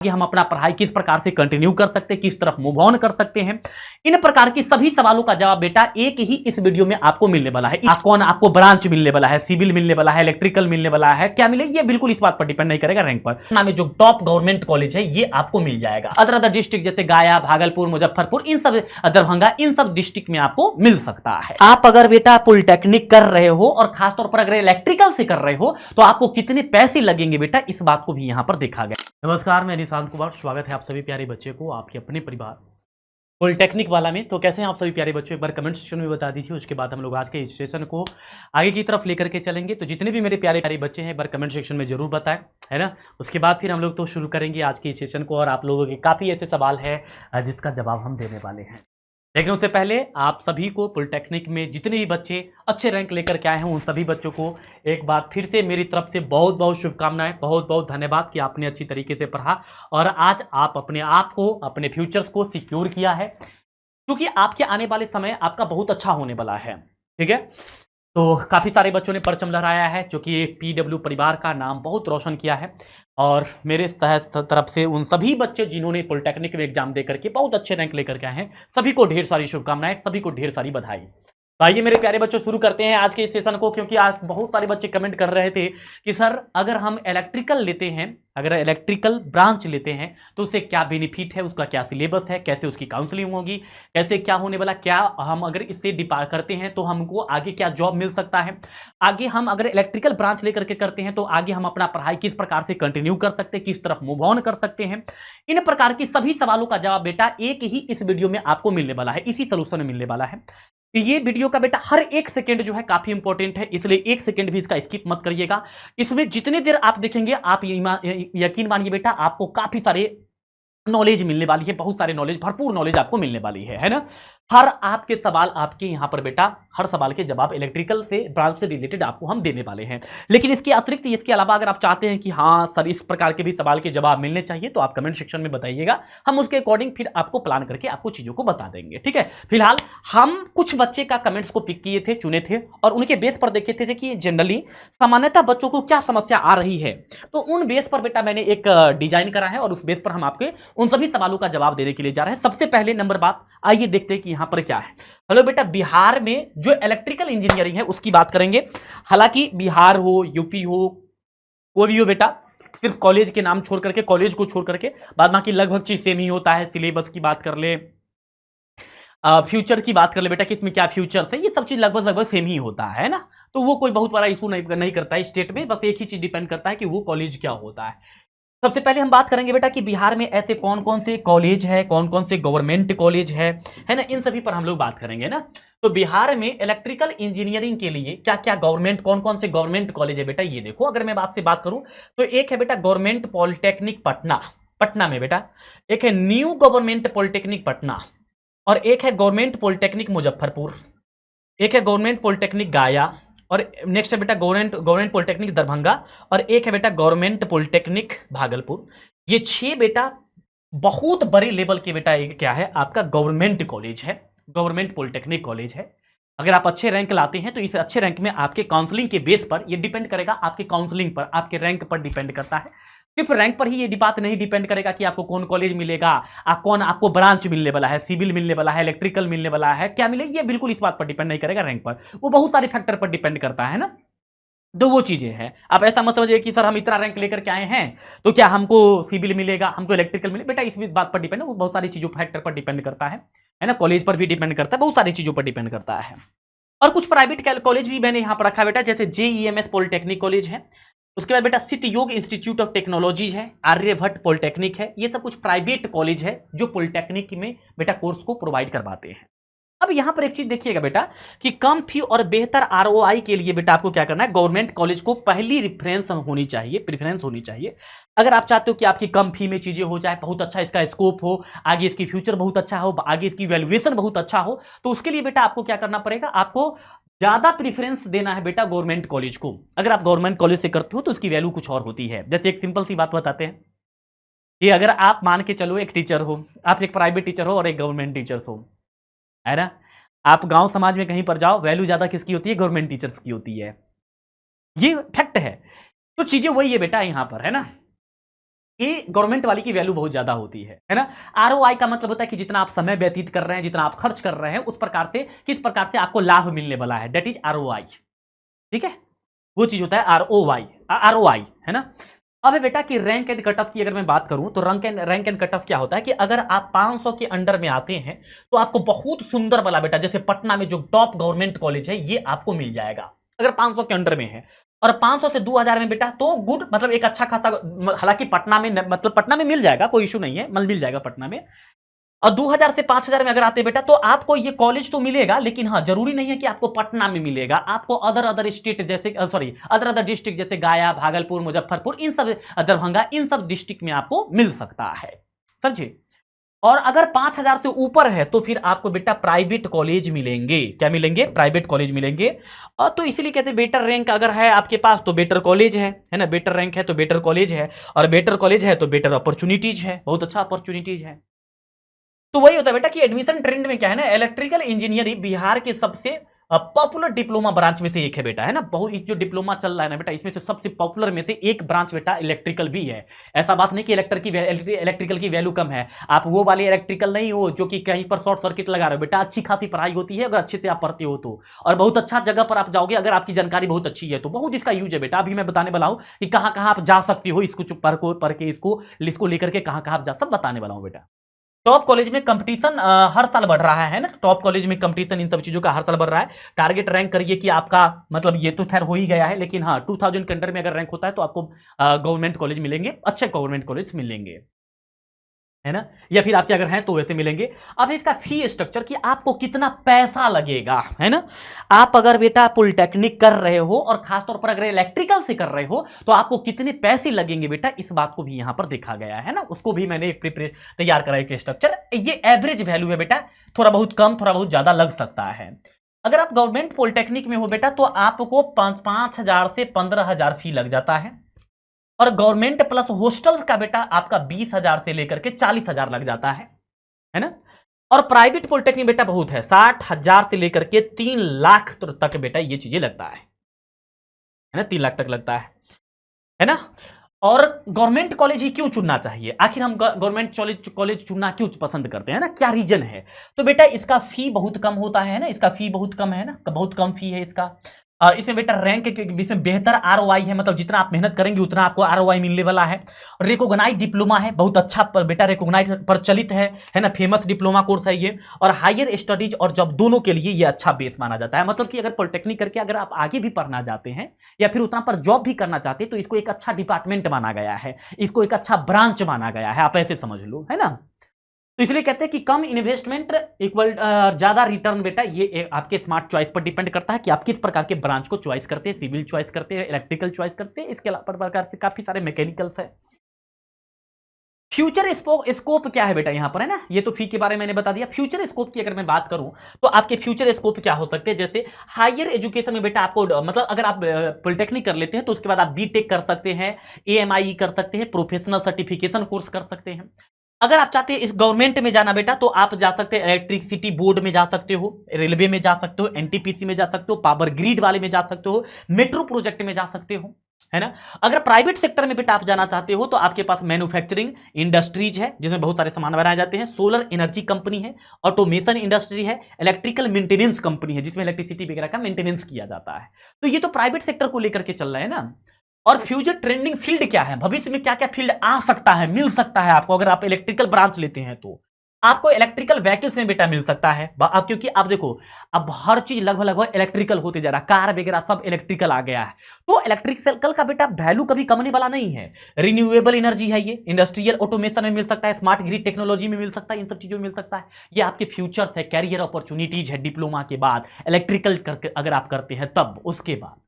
कि हम अपना पढ़ाई किस प्रकार से कंटिन्यू कर सकते हैं, किस तरफ मूव ऑन कर सकते हैं। इन प्रकार की सभी सवालों का जवाब बेटा एक ही इस वीडियो में आपको मिलने वाला है। कौन आपको ब्रांच मिलने वाला है, सिविल मिलने वाला है, इलेक्ट्रिकल मिलने वाला है, क्या मिले ये बिल्कुल इस बात पर डिपेंड नहीं करेगा रैंक पर। में जो टॉप गवर्नमेंट कॉलेज है ये आपको मिल जाएगा। अदर डिस्ट्रिक्ट जैसे गया, भागलपुर, मुजफ्फरपुर, इन सब दरभंगा, इन सब डिस्ट्रिक्ट में आपको मिल सकता है। आप अगर बेटा पॉलिटेक्निक कर रहे हो और खासतौर पर अगर इलेक्ट्रिकल से कर रहे हो तो आपको कितने पैसे लगेंगे बेटा, इस बात को भी यहां पर देखा गया। नमस्कार, मैं निशांत कुमार, स्वागत है आप सभी प्यारे बच्चे को आपके अपने परिवार पॉलिटेक्निक वाला में। तो कैसे हैं आप सभी प्यारे बच्चों, एक बार कमेंट सेक्शन में बता दीजिए। उसके बाद हम लोग आज के इस सेशन को आगे की तरफ लेकर के चलेंगे। तो जितने भी मेरे प्यारे प्यारे बच्चे हैं एक बार कमेंट सेक्शन में जरूर बताएं, है ना। उसके बाद फिर हम लोग तो शुरू करेंगे आज के इस सेशन को, और आप लोगों के काफ़ी ऐसे सवाल है जिसका जवाब हम देने वाले हैं। लेकिन उससे पहले आप सभी को पॉलिटेक्निक में जितने भी बच्चे अच्छे रैंक लेकर के आए हैं उन सभी बच्चों को एक बार फिर से मेरी तरफ से बहुत बहुत शुभकामनाएं, बहुत बहुत धन्यवाद कि आपने अच्छी तरीके से पढ़ा और आज आप अपने आप को, अपने फ्यूचर्स को सिक्योर किया है, क्योंकि आपके आने वाले समय आपका बहुत अच्छा होने वाला है। ठीक है, तो काफ़ी सारे बच्चों ने परचम लहराया है, जो कि पीडब्ल्यू परिवार का नाम बहुत रोशन किया है। और मेरे तरफ से उन सभी बच्चे जिन्होंने पॉलिटेक्निक में एग्जाम दे करके बहुत अच्छे रैंक लेकर के आए हैं, सभी को ढेर सारी शुभकामनाएं, सभी को ढेर सारी बधाई। तो आइए मेरे प्यारे बच्चों शुरू करते हैं आज के इस सेशन को, क्योंकि आज बहुत सारे बच्चे कमेंट कर रहे थे कि सर अगर हम इलेक्ट्रिकल लेते हैं, अगर इलेक्ट्रिकल ब्रांच लेते हैं तो उससे क्या बेनिफिट है, उसका क्या सिलेबस है, कैसे उसकी काउंसलिंग होगी, कैसे क्या होने वाला, क्या हम अगर इससे डिपार्ट करते हैं तो हमको आगे क्या जॉब मिल सकता है, आगे हम अगर इलेक्ट्रिकल ब्रांच लेकर के करते हैं तो आगे हम अपना पढ़ाई किस प्रकार से कंटिन्यू कर सकते हैं, किस तरफ मूव ऑन कर सकते हैं। इन प्रकार की सभी सवालों का जवाब बेटा एक ही इस वीडियो में आपको मिलने वाला है, इसी सोल्यूशन में मिलने वाला है। ये वीडियो का बेटा हर एक सेकंड जो है काफी इंपॉर्टेंट है, इसलिए एक सेकंड भी इसका स्किप मत करिएगा। इसमें जितनी देर आप देखेंगे आप यकीन मानिए बेटा आपको काफी सारे नॉलेज मिलने वाली है, बहुत सारे नॉलेज, भरपूर नॉलेज आपको मिलने वाली है ना। हर आपके सवाल आपके यहां पर बेटा, हर सवाल के जवाब इलेक्ट्रिकल से ब्रांच से रिलेटेड आपको हम देने वाले हैं। लेकिन इसके अतिरिक्त, इसके अलावा अगर आप चाहते हैं कि हाँ सर इस प्रकार के भी सवाल के जवाब मिलने चाहिए तो आप कमेंट सेक्शन में बताइएगा, हम उसके अकॉर्डिंग फिर आपको प्लान करके आपको चीजों को बता देंगे। ठीक है, फिलहाल हम कुछ बच्चे का कमेंट्स को पिक किए थे, चुने थे और उनके बेस पर देखे थे कि जनरली सामान्यतः बच्चों को क्या समस्या आ रही है, तो उन बेस पर बेटा मैंने एक डिजाइन करा है और उस बेस पर हम आपके उन सभी सवालों का जवाब देने के लिए जा रहे हैं। सबसे पहले नंबर बात, आइए देखते हैं कि यहां पर क्या है। हेलो बेटा, बिहार में जो इलेक्ट्रिकल इंजीनियरिंग है उसकी बात करेंगे। हालांकि बिहार हो, यूपी हो, कोई भी हो बेटा, सिर्फ कॉलेज के नाम छोड़ करके, कॉलेज को छोड़ करके बाद बाकी लगभग चीज सेम ही होता है। सिलेबस की बात कर ले, फ्यूचर की बात कर ले बेटा कि इसमें क्या फ्यूचर्स है, ये सब चीज लगभग लगभग सेम ही होता है ना। तो वो कोई बहुत बड़ा इशू नहीं करता है स्टेट में, बस एक ही चीज डिपेंड करता है कि वो कॉलेज क्या होता है। सबसे पहले हम बात करेंगे बेटा कि बिहार में ऐसे कौन कौन से कॉलेज है, कौन कौन से गवर्नमेंट कॉलेज है ना, इन सभी पर हम लोग बात करेंगे ना। तो बिहार में इलेक्ट्रिकल इंजीनियरिंग के लिए क्या क्या गवर्नमेंट, कौन कौन से गवर्नमेंट कॉलेज है बेटा, ये देखो। अगर मैं आपसे बात करूं तो एक है बेटा गवर्नमेंट पॉलिटेक्निक पटना, पटना में बेटा। एक है न्यू गवर्नमेंट पॉलिटेक्निक पटना, और एक है गवर्नमेंट पॉलिटेक्निक मुजफ्फरपुर, एक है गवर्नमेंट पॉलिटेक्निक गया, और नेक्स्ट है बेटा गवर्नमेंट पॉलिटेक्निक दरभंगा, और एक है बेटा गवर्नमेंट पॉलिटेक्निक भागलपुर। ये 6 बेटा बहुत बड़े लेवल के बेटा एक क्या है आपका गवर्नमेंट कॉलेज है, गवर्नमेंट पॉलिटेक्निक कॉलेज है। अगर आप अच्छे रैंक लाते हैं तो इस अच्छे रैंक में आपके काउंसलिंग के बेस पर, ये डिपेंड करेगा आपके काउंसलिंग पर, आपके रैंक पर डिपेंड करता है। सिर्फ रैंक पर ही ये बात नहीं डिपेंड करेगा कि आपको कौन कॉलेज मिलेगा, कौन आपको ब्रांच मिलने वाला है, सिविल मिलने वाला है, इलेक्ट्रिकल मिलने वाला है, क्या मिले, ये बिल्कुल इस बात पर डिपेंड नहीं करेगा रैंक पर, वो बहुत सारे फैक्टर पर डिपेंड करता है ना। तो वो चीजें हैं, आप ऐसा मत समझिए कि सर हम इतना रैंक लेकर के आए हैं तो क्या हमको सिविल मिलेगा, हमको इलेक्ट्रिकल मिलेगा, बेटा इस बात पर डिपेंड है, वो बहुत सारी चीजों फैक्टर पर डिपेंड करता है ना। कॉलेज पर भी डिपेंड करता है, बहुत सारी चीजों पर डिपेंड करता है। और कुछ प्राइवेट कॉलेज भी मैंने यहां पर रखा बेटा, जैसे जेईएमएस पॉलिटेक्निक कॉलेज है, उसके बाद बेटा सिद्ध योग इंस्टीट्यूट ऑफ टेक्नोलॉजी है, आर्यभट्ट पॉलिटेक्निक है। ये सब कुछ प्राइवेट कॉलेज है जो पॉलिटेक्निक में बेटा कोर्स को प्रोवाइड करवाते हैं। अब यहां पर एक चीज देखिएगा बेटा कि कम फी और बेहतर आरओआई के लिए बेटा आपको क्या करना है, गवर्नमेंट कॉलेज को पहली रिफरेंस होनी चाहिए, प्रेफरेंस होनी चाहिए। अगर आप चाहते हो कि आपकी कम फी में चीजें हो जाए, बहुत अच्छा इसका स्कोप हो, आगे इसकी फ्यूचर बहुत अच्छा हो, आगे इसकी वैल्यूएशन बहुत अच्छा हो, तो उसके लिए बेटा आपको क्या करना पड़ेगा, आपको ज्यादा प्रीफरेंस देना है बेटा गवर्नमेंट कॉलेज को। अगर आप गवर्नमेंट कॉलेज से करते हो तो उसकी वैल्यू कुछ और होती है। जैसे एक सिंपल सी बात बताते हैं कि अगर आप मान के चलो एक टीचर हो, आप एक प्राइवेट टीचर हो और एक गवर्नमेंट टीचर हो, है ना। आप गांव समाज में कहीं पर जाओ, वैल्यू ज्यादा किसकी होती है, गवर्नमेंट टीचर्स की होती है, ये फैक्ट है। तो चीजें वही है बेटा यहां पर, है ना। ये गवर्नमेंट वाली की वैल्यू बहुत ज्यादा होती है ना। आरओआई का मतलब होता है कि जितना आप समय व्यतीत कर रहे हैं, जितना आप खर्च कर रहे हैं, उस प्रकार से किस प्रकार से आपको लाभ मिलने वाला है, दैट इज आरओआई। ठीक है, वो चीज होता है आरओआई, आरओआई है ना। अब है बेटा कि रैंक एंड कट ऑफ की अगर मैं बात करूं तो रैंक एंड कट ऑफ क्या होता है कि अगर आप 500 के अंडर में आते हैं तो आपको बहुत सुंदर वाला बेटा, जैसे पटना में जो टॉप गवर्नमेंट कॉलेज है ये आपको मिल जाएगा अगर 500 के अंडर में है। और 500 से 2000 में बेटा तो गुड, मतलब एक अच्छा खासा, हालांकि पटना में, मतलब पटना में मिल जाएगा, कोई इशू नहीं है, मिल जाएगा पटना में। और 2000 से 5000 में अगर आते बेटा तो आपको ये कॉलेज तो मिलेगा, लेकिन हाँ जरूरी नहीं है कि आपको पटना में मिलेगा, आपको अदर स्टेट जैसे सॉरी अदर डिस्ट्रिक्ट जैसे गया, भागलपुर, मुजफ्फरपुर, इन सब, दरभंगा, इन सब डिस्ट्रिक्ट में आपको मिल सकता है, समझे। और अगर 5000 से ऊपर है तो फिर आपको बेटा प्राइवेट कॉलेज मिलेंगे, क्या मिलेंगे, प्राइवेट कॉलेज मिलेंगे। और तो इसलिए कहते हैं बेटर रैंक अगर है आपके पास तो बेटर कॉलेज है ना, बेटर रैंक है तो बेटर कॉलेज है, और बेटर कॉलेज है तो बेटर अपॉर्चुनिटीज है, बहुत अच्छा अपॉर्चुनिटीज है। तो वही होता है बेटा कि एडमिशन ट्रेंड में क्या है ना, इलेक्ट्रिकल इंजीनियरिंग बिहार के सबसे पॉपुलर डिप्लोमा ब्रांच में से एक है बेटा, है ना। बहुत जो डिप्लोमा चल रहा है ना बेटा, इसमें से सबसे पॉपुलर में से एक ब्रांच बेटा इलेक्ट्रिकल भी है। ऐसा बात नहीं कि इलेक्ट्रिकल की वैल्यू कम है, आप वो वाले इलेक्ट्रिकल नहीं हो जो कि कहीं पर शॉर्ट सर्किट लगा रहे हो बेटा। अच्छी खासी पढ़ाई होती है अगर अच्छे से आप पढ़ते हो तो, और बहुत अच्छा जगह पर आप जाओगे अगर आपकी जानकारी बहुत अच्छी है तो, बहुत इसका यूज है बेटा। अभी मैं बताने वाला हूं कि कहां कहां आप जा सकते हो, इसको पढ़ के इसको लेकर के कहां कहां आप जा, सब बताने वाला हूं बेटा। टॉप कॉलेज में कंपटीशन हर साल बढ़ रहा है ना, टॉप कॉलेज में कंपटीशन इन सब चीजों का हर साल बढ़ रहा है। टारगेट रैंक करिए कि आपका, मतलब ये तो खैर हो ही गया है, लेकिन हाँ 2000 के अंडर में अगर रैंक होता है तो आपको गवर्नमेंट कॉलेज मिलेंगे, अच्छे गवर्नमेंट कॉलेज मिलेंगे, है ना। या फिर आपके अगर हैं तो वैसे मिलेंगे। अब इसका फी स्ट्रक्चर कि आपको कितना पैसा लगेगा, है ना। आप अगर बेटा पॉलिटेक्निक कर रहे हो और खासतौर पर अगर इलेक्ट्रिकल से कर रहे हो तो आपको कितने पैसे लगेंगे बेटा, इस बात को भी यहां पर देखा गया है ना, उसको भी मैंने एक तैयार करा एक स्ट्रक्चर। ये एवरेज वैल्यू है बेटा, थोड़ा बहुत कम थोड़ा बहुत ज्यादा लग सकता है। अगर आप गवर्नमेंट पॉलिटेक्निक में हो बेटा तो आपको 5,000 से 15,000 फी लग जाता है, और गवर्नमेंट प्लस हॉस्टल्स का बेटा आपका 20,000 से लेकर के 40,000 लग जाता है ना। और प्राइवेट पॉलिटेक्निक बेटा बहुत है, 60,000 से लेकर के 3 लाख तक बेटा ये चीजें लगता है ना, 3 लाख तक लगता है ना। और गवर्नमेंट कॉलेज ही क्यों चुनना चाहिए, आखिर हम गवर्नमेंट कॉलेज चुनना क्यों पसंद करते हैं ना, क्या रीजन है। तो बेटा इसका फी बहुत कम होता है ना, इसका फी बहुत कम है ना, बहुत कम फी है इसका। इसमें बेटा रैंक के इसमें बेहतर आरओआई है, मतलब जितना आप मेहनत करेंगे उतना आपको आरओआई मिलने वाला है। रिकॉग्नाइज डिप्लोमा है, बहुत अच्छा बेटा रिकॉग्नाइज प्रचलित है ना, फेमस डिप्लोमा कोर्स है ये। और हायर स्टडीज और जॉब दोनों के लिए ये अच्छा बेस माना जाता है, मतलब कि अगर पॉलिटेक्निक करके अगर आप आगे भी पढ़ना चाहते हैं या फिर उतना पर जॉब भी करना चाहते हैं तो इसको एक अच्छा डिपार्टमेंट माना गया है, इसको एक अच्छा ब्रांच माना गया है, आप ऐसे समझ लो, है ना। तो इसलिए कहते हैं कि कम इन्वेस्टमेंट इक्वल ज्यादा रिटर्न बेटा, ये आपके स्मार्ट चॉइस पर डिपेंड करता है कि आप किस प्रकार के ब्रांच को चॉइस करते हैं, सिविल चॉइस करते हैं, इलेक्ट्रिकल चॉइस करते हैं, इसके अलावा प्रकार से काफी सारे मैकेनिकल्स है। फ्यूचर स्कोप क्या है बेटा यहां पर, है ना, ये तो फी के बारे में मैंने बता दिया। फ्यूचर स्कोप की अगर मैं बात करूं तो आपके फ्यूचर स्कोप क्या हो सकते हैं, जैसे हायर एजुकेशन में बेटा आपको, मतलब अगर आप पॉलिटेक्निक कर लेते हैं तो उसके बाद आप बीटेक कर सकते हैं, एएमआई कर सकते हैं, प्रोफेशनल सर्टिफिकेशन कोर्स कर सकते हैं। अगर आप चाहते हैं इस गवर्नमेंट में जाना बेटा तो आप जा सकते हैं, इलेक्ट्रिसिटी बोर्ड में जा सकते हो, रेलवे में जा सकते हो, एनटीपीसी में जा सकते हो, पावर ग्रिड वाले में जा सकते हो, मेट्रो प्रोजेक्ट में जा सकते हो, है ना। अगर प्राइवेट सेक्टर में बेटा आप जाना चाहते हो तो आपके पास मैन्युफैक्चरिंग इंडस्ट्रीज है जिसमें बहुत सारे सामान बनाए जाते हैं, सोलर एनर्जी कंपनी है, ऑटोमेशन इंडस्ट्री है, इलेक्ट्रिकल मेंटेनेंस कंपनी है जिसमें इलेक्ट्रिसिटी वगैरह का मेंटेनेंस किया जाता है। तो ये तो प्राइवेट सेक्टर को लेकर के चल रहा है ना। और फ्यूचर ट्रेंडिंग फील्ड क्या है, भविष्य में क्या क्या फील्ड आ सकता है, मिल सकता है आपको, अगर आप इलेक्ट्रिकल ब्रांच लेते हैं तो आपको इलेक्ट्रिकल व्हीकल्स में बेटा मिल सकता है। अब क्योंकि आप देखो अब हर चीज लगभग इलेक्ट्रिकल होते जा रहा है, कार वगैरह सब इलेक्ट्रिकल आ गया है, तो इलेक्ट्रिकल का बेटा वैल्यू कभी कमने वाला नहीं है। रिन्यूएबल एनर्जी है, ये इंडस्ट्रियल ऑटोमेशन में मिल सकता है, स्मार्ट ग्रिड टेक्नोलॉजी में मिल सकता है, इन सब चीजों में मिल सकता है। ये आपके फ्यूचर है, कैरियर अपॉर्चुनिटीज है डिप्लोमा के बाद, इलेक्ट्रिकल करके अगर आप करते हैं तब उसके बाद।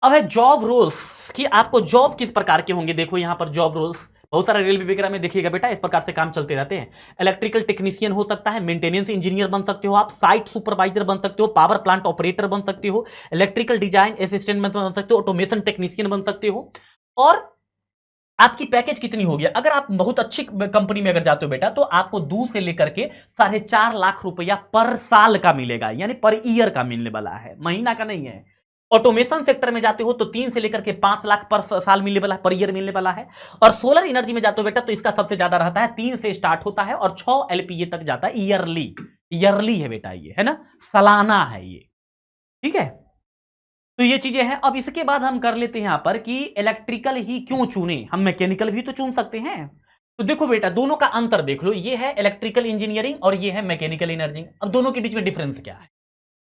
अब है जॉब रोल्स कि आपको जॉब किस प्रकार के होंगे। देखो यहां पर जॉब रोल्स बहुत सारे रेलवे वगैरह में देखिएगा बेटा, इस प्रकार से काम चलते रहते हैं। इलेक्ट्रिकल टेक्नीशियन हो सकता है, मेंटेनेंस इंजीनियर बन सकते हो आप, साइट सुपरवाइजर बन सकते हो, पावर प्लांट ऑपरेटर बन सकते हो, इलेक्ट्रिकल डिजाइन असिस्टेंट बन सकते हो, ऑटोमेशन टेक्नीशियन बन सकते हो। और आपकी पैकेज कितनी होगी, अगर आप बहुत अच्छी कंपनी में अगर जाते हो बेटा तो आपको 2 से लेकर के 4.5 लाख रुपया पर साल का मिलेगा, यानी पर ईयर का मिलने वाला है, महीना का नहीं है। ऑटोमेशन सेक्टर में जाते हो तो 3 से लेकर के 5 लाख पर साल मिलने वाला है, पर ईयर मिलने वाला है। और सोलर एनर्जी में जाते हो बेटा तो इसका सबसे ज्यादा रहता है, 3 से स्टार्ट होता है और 6 एलपीए तक जाता है ईयरली। ईयरली है बेटा ये, है ना, सालाना है ये, ठीक है। तो ये चीजें हैं। अब इसके बाद हम कर लेते हैं यहां पर कि इलेक्ट्रिकल ही क्यों चुने, हम मैकेनिकल भी तो चुन सकते हैं। तो देखो बेटा दोनों का अंतर देख लो, ये है इलेक्ट्रिकल इंजीनियरिंग और ये है मैकेनिकल इंजीनियरिंग। अब दोनों के बीच में डिफरेंस क्या है?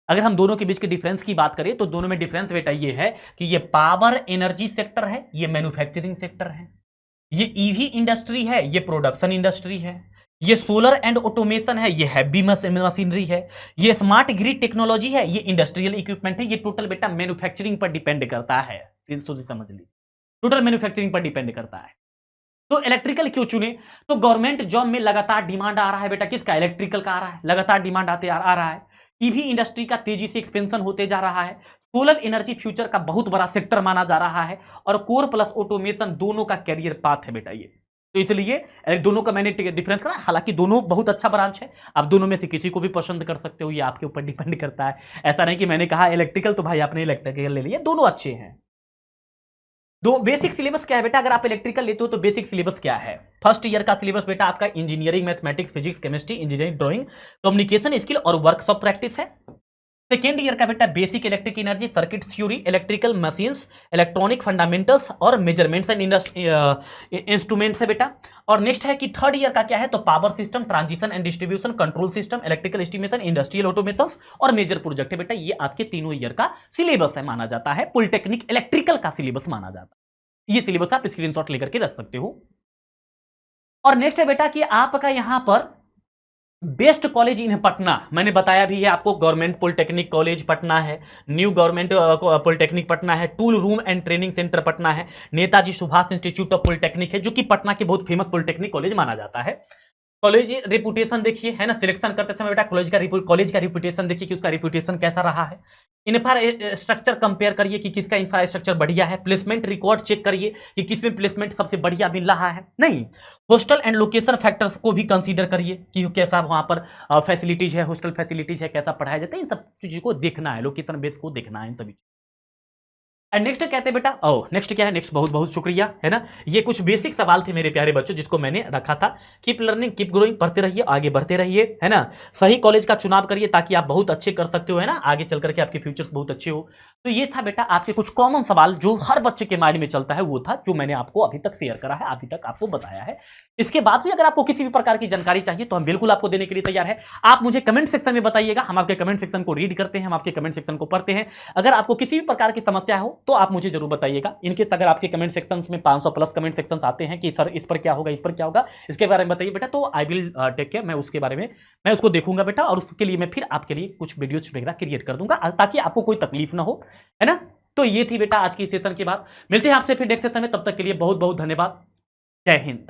अगर हम दोनों के बीच के डिफरेंस की बात करें तो दोनों में डिफरेंस बेटा ये है कि ये पावर एनर्जी सेक्टर है, ये मैन्युफैक्चरिंग सेक्टर है। ये ईवी इंडस्ट्री है, ये प्रोडक्शन इंडस्ट्री है। ये सोलर एंड ऑटोमेशन है, ये हैवी मशीनरी है। ये स्मार्ट ग्रिड टेक्नोलॉजी है, ये इंडस्ट्रियल इक्विपमेंट है। ये टोटल बेटा मैन्युफैक्चरिंग पर डिपेंड करता है, समझ लीजिए, टोटल मैन्युफैक्चरिंग पर डिपेंड करता है। तो इलेक्ट्रिकल क्यों चुने? तो गवर्नमेंट जॉब में लगातार डिमांड आ रहा है बेटा, किसका? इलेक्ट्रिकल का आ रहा है, लगातार डिमांड आ रहा है। ईवी इंडस्ट्री का तेजी से एक्सपेंशन होते जा रहा है। सोलर एनर्जी फ्यूचर का बहुत बड़ा सेक्टर माना जा रहा है। और कोर प्लस ऑटोमेशन दोनों का कैरियर पाथ है बेटा ये। तो इसलिए दोनों का मैंने डिफरेंस करा। हालांकि दोनों बहुत अच्छा ब्रांच है, आप दोनों में से किसी को भी पसंद कर सकते हो, ये आपके ऊपर डिपेंड करता है। ऐसा नहीं कि मैंने कहा इलेक्ट्रिकल तो भाई आपने इलेक्ट्रिकल ले लिया, दोनों अच्छे हैं। दो बेसिक सिलेबस क्या है बेटा? अगर आप इलेक्ट्रिकल लेते हो तो बेसिक सिलेबस क्या है? फर्स्ट ईयर का सिलेबस बेटा आपका engineering, mathematics, physics, chemistry, engineering, drawing, communication skill और वर्कशॉप प्रैक्टिस है। सेकेंड ईयर का बेटा basic electric energy, circuit theory, electrical machines, electronic fundamentals और मेजरमेंट्स एंड इंस्ट्रूमेंट्स है बेटा। और नेक्स्ट है कि थर्ड ईयर का क्या है? तो power system, transition and distribution, control system, electrical estimation, industrial automation और मेजर प्रोजेक्ट है बेटा। ये आपके तीनों ईयर का सिलेबस है, माना जाता है पॉलिटेक्निक इलेक्ट्रिकल का सिलेबस माना जाता है। ये सिलेबस आप स्क्रीनशॉट लेकर के रख सकते हो। और नेक्स्ट है बेटा कि आपका यहां पर बेस्ट कॉलेज इन पटना, मैंने बताया भी है आपको, गवर्नमेंट पॉलिटेक्निक कॉलेज पटना है, न्यू गवर्नमेंट पॉलिटेक्निक पटना है, tool room and training centre Patna है, Netaji Subhash institute of polytechnic है, जो कि पटना के बहुत फेमस पॉलिटेक्निक कॉलेज माना जाता है। कॉलेज रेपुटेशन देखिए, है ना, सिलेक्शन करते समय बेटा कॉलेज का रेपुटेशन देखिए कि उसका रेपुटेशन कैसा रहा है। इंफ्रास्ट्रक्चर कंपेयर करिए कि किसका इंफ्रास्ट्रक्चर बढ़िया है। प्लेसमेंट रिकॉर्ड चेक करिए कि किसमें प्लेसमेंट सबसे बढ़िया मिल रहा है। नहीं, हॉस्टल एंड लोकेशन फैक्टर्स को भी कंसीडर करिए कि कैसा वहां पर फैसिलिटीज है, हॉस्टल फैसिलिटीज है, कैसा पढ़ाया जाता है, इन सब चीजों को देखना है, लोकेशन बेस को देखना है इन सभी। एंड नेक्स्ट कहते हैं बेटा, नेक्स्ट क्या है? नेक्स्ट बहुत बहुत शुक्रिया, है ना। ये कुछ बेसिक सवाल थे मेरे प्यारे बच्चों जिसको मैंने रखा था। कीप लर्निंग, कीप ग्रोइंग, पढ़ते रहिए, आगे बढ़ते रहिए, है ना। सही कॉलेज का चुनाव करिए ताकि आप बहुत अच्छे कर सकते हो, है ना, आगे चल करके आपके फ्यूचर्स बहुत अच्छे हो। तो ये था बेटा आपके कुछ कॉमन सवाल जो हर बच्चे के माइंड में चलता है, वो था जो मैंने आपको अभी तक शेयर करा है, अभी तक आपको बताया है। इसके बाद भी अगर आपको किसी भी प्रकार की जानकारी चाहिए तो हम बिल्कुल आपको देने के लिए तैयार है। आप मुझे कमेंट सेक्शन में बताइएगा, हम आपके कमेंट सेक्शन को रीड करते हैं, हम आपके कमेंट सेक्शन को पढ़ते हैं। अगर आपको किसी भी प्रकार की समस्या हो तो आप मुझे जरूर बताइएगा। इनकेस अगर आपके कमेंट सेक्शंस में 500 प्लस कमेंट सेक्शंस आते हैं कि सर इस पर क्या होगा, इस पर क्या होगा, इसके बारे में बताइए बेटा, तो आई विल टेक केयर, मैं उसके बारे में मैं उसको देखूंगा बेटा, और उसके लिए मैं फिर आपके लिए कुछ वीडियोज वगैरह क्रिएट कर दूंगा ताकि आपको कोई तकलीफ ना हो, है ना। तो ये थी बेटा आज की सेशन की बात। मिलते हैं आपसे फिर नेक्स्ट सेशन में, तब तक के लिए बहुत बहुत धन्यवाद। जय हिंद।